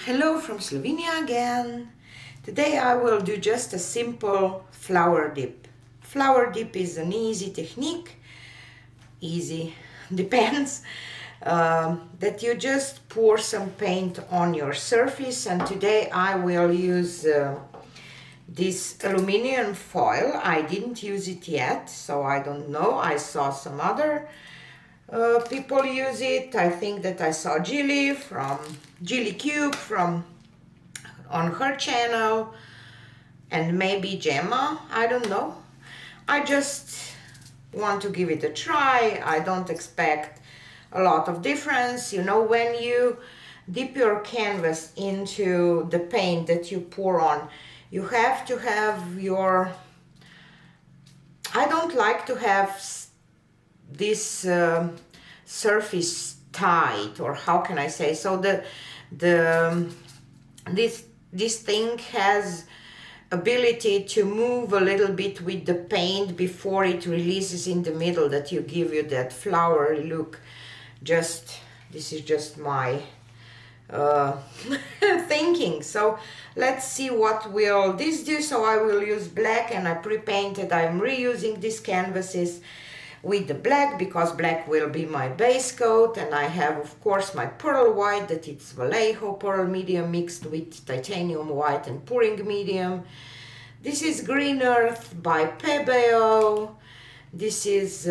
Hello from Slovenia again. Today I will do just a simple flower dip. Flower dip is an easy technique, easy, depends, that you just pour some paint on your surface, and today I will use this aluminium foil. I didn't use it yet, so I don't know. I saw some other people use it. I think that I saw Gilly Cube from on her channel, and maybe Gemma, I don't know. I just want to give it a try. I don't expect a lot of difference. You know, when you dip your canvas into the paint that you pour on, you have to have your, I don't like to have this surface tight, or how can I say, so this thing has ability to move a little bit with the paint before it releases in the middle, that you give you that flowery look. Just, this is just my thinking. So let's see what will this do. So I will use black, and I pre-painted. I'm reusing these canvases with the black because black will be my base coat, and I have of course my pearl white, that it's Vallejo pearl medium mixed with titanium white and pouring medium. This is Green Earth by Pebeo. This is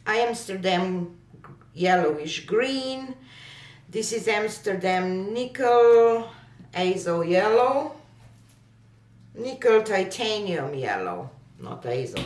Amsterdam yellowish green. This is Amsterdam nickel azo yellow, nickel titanium yellow, not azo.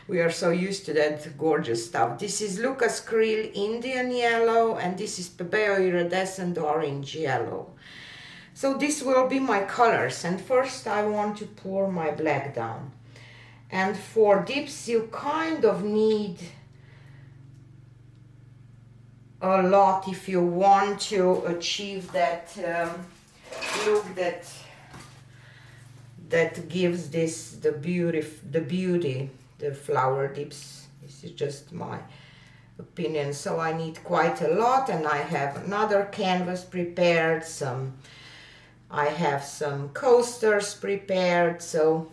We are so used to that gorgeous stuff. This is Lucas Krill Indian yellow, and this is Pebeo iridescent orange yellow. So this will be my colors, and first I want to pour my black down. And for dips you kind of need a lot if you want to achieve that look that gives this the beauty, the flower dips. This is just my opinion. So I need quite a lot, and I have another canvas prepared, I have some coasters prepared, so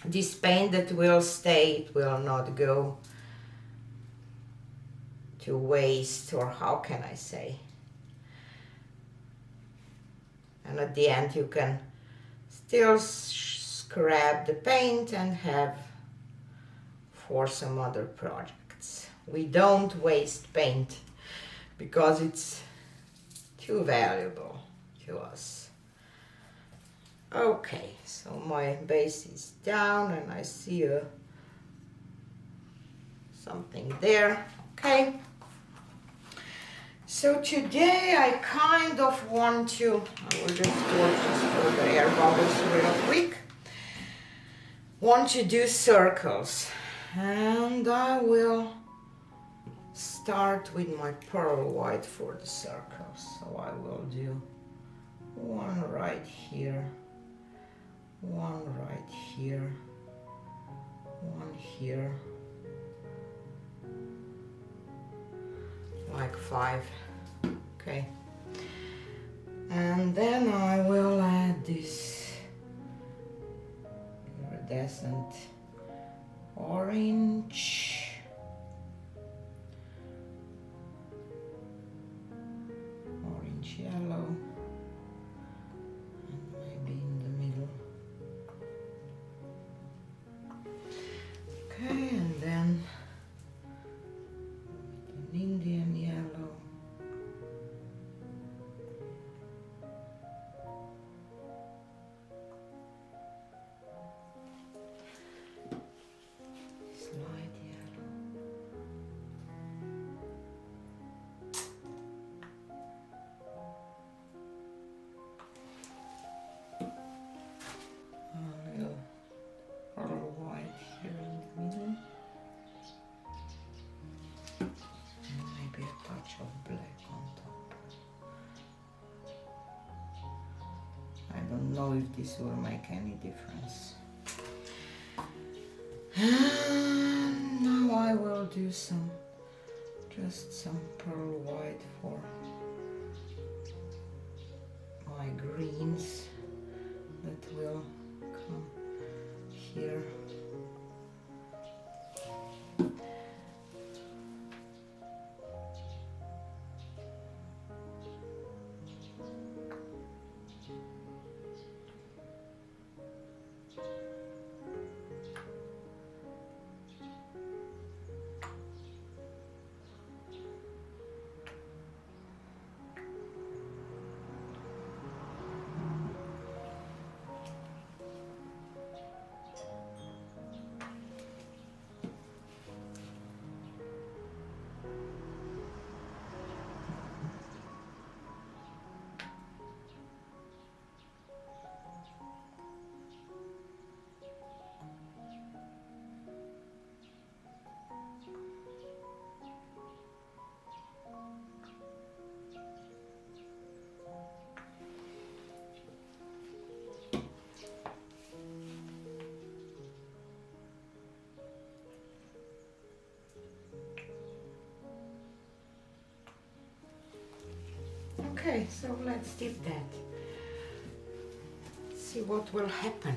this paint that will stay, it will not go to waste, or how can I say. And at the end you can still scrap the paint and have for some other projects. We don't waste paint because it's too valuable to us. Okay, so my base is down, and I see something there. Okay. So today I kind of want to, I will just pour the air bubbles real quick. Want to do circles, and I will start with my pearl white for the circles. So I will do one right here, one right here, one here, like 5. Okay, and then I will add this iridescent orange, orange yellow, and maybe in the middle. Okay, and then an Indian yellow. don't know if this will make any difference. Now I will do just some pearl white for my greens that will come here. Okay, so let's dip that. See what will happen.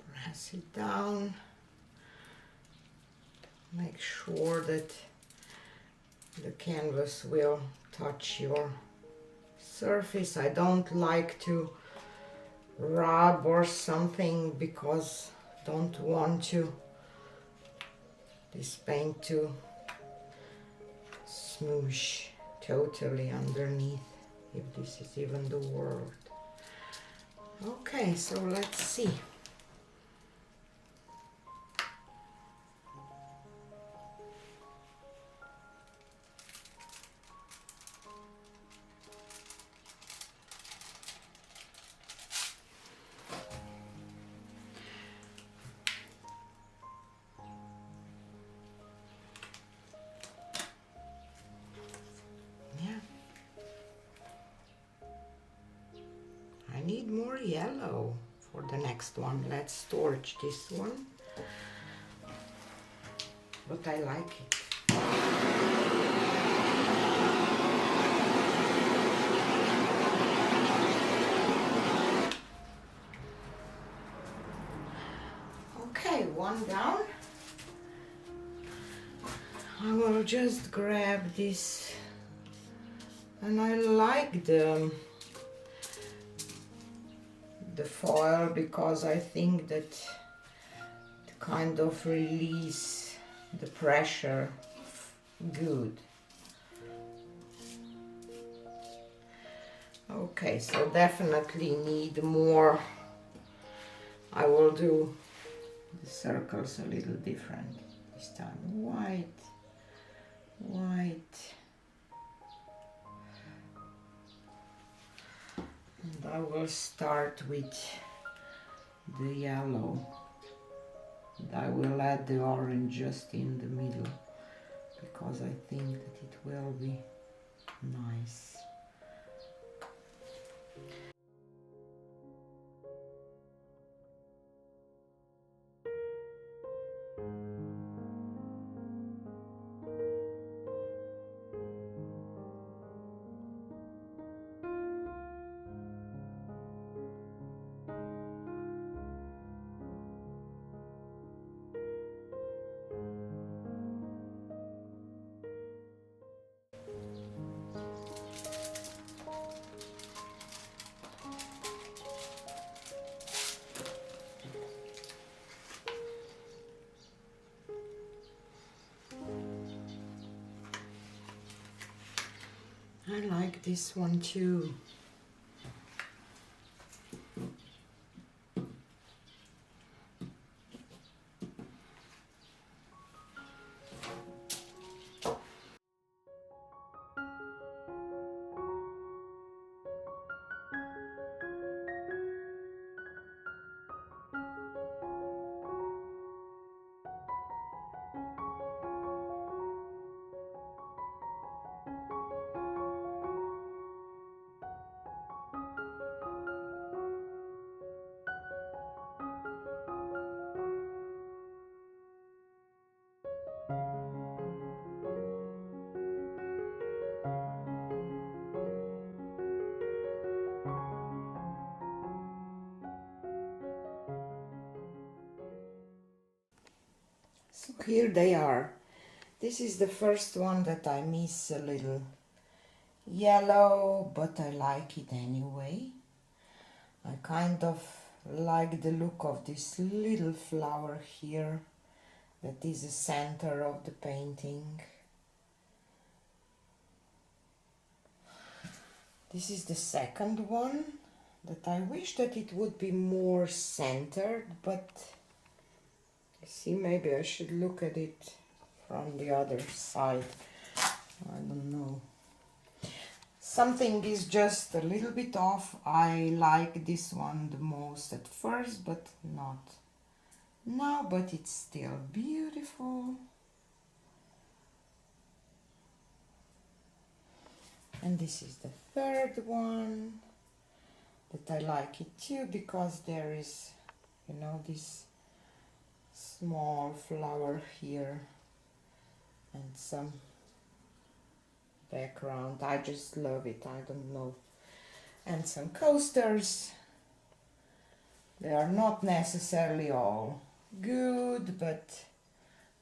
Press it down. Make sure that the canvas will touch your surface. I don't like to rub or something because I don't want this paint to smoosh totally underneath, if this is even the word. Okay, so let's see. I need more yellow for the next one. Let's torch this one, but I like it. Okay, one down. I will just grab this, and I like the foil because I think that it kind of release the pressure good. Okay, so definitely need more. I will do the circles a little different this time. White, white. And I will start with the yellow. And I will add the orange just in the middle because I think that it will be nice. I like this one too. Here they are. This is the first one that I miss a little yellow, but I like it anyway. I kind of like the look of this little flower here that is the center of the painting. This is the second one that I wish that it would be more centered, but see, maybe I should look at it from the other side. I don't know. Something is just a little bit off. I like this one the most at first, but not now, but it's still beautiful. And this is the third one that I like it too, because there is, you know, this small flower here and some background. I just love it. I don't know. And some coasters. They are not necessarily all good, but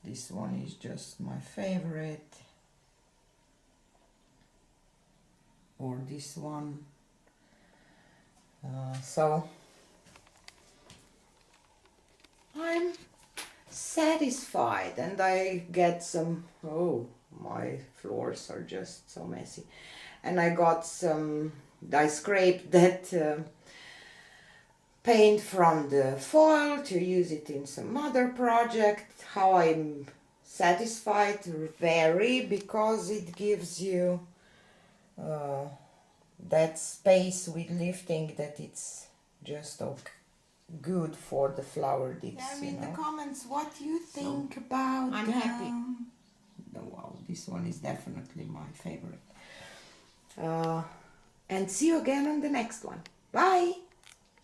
this one is just my favorite. Or this one. So I'm satisfied, and I get some, oh, my floors are just so messy, and I got some, I scraped that paint from the foil to use it in some other project. How I'm satisfied? Very, because it gives you that space with lifting, that it's just okay, good for the flower dips. Tell me in the comments what you think about I'm them. happy. Oh, wow, this one is definitely my favorite. And see you again on the next one. Bye!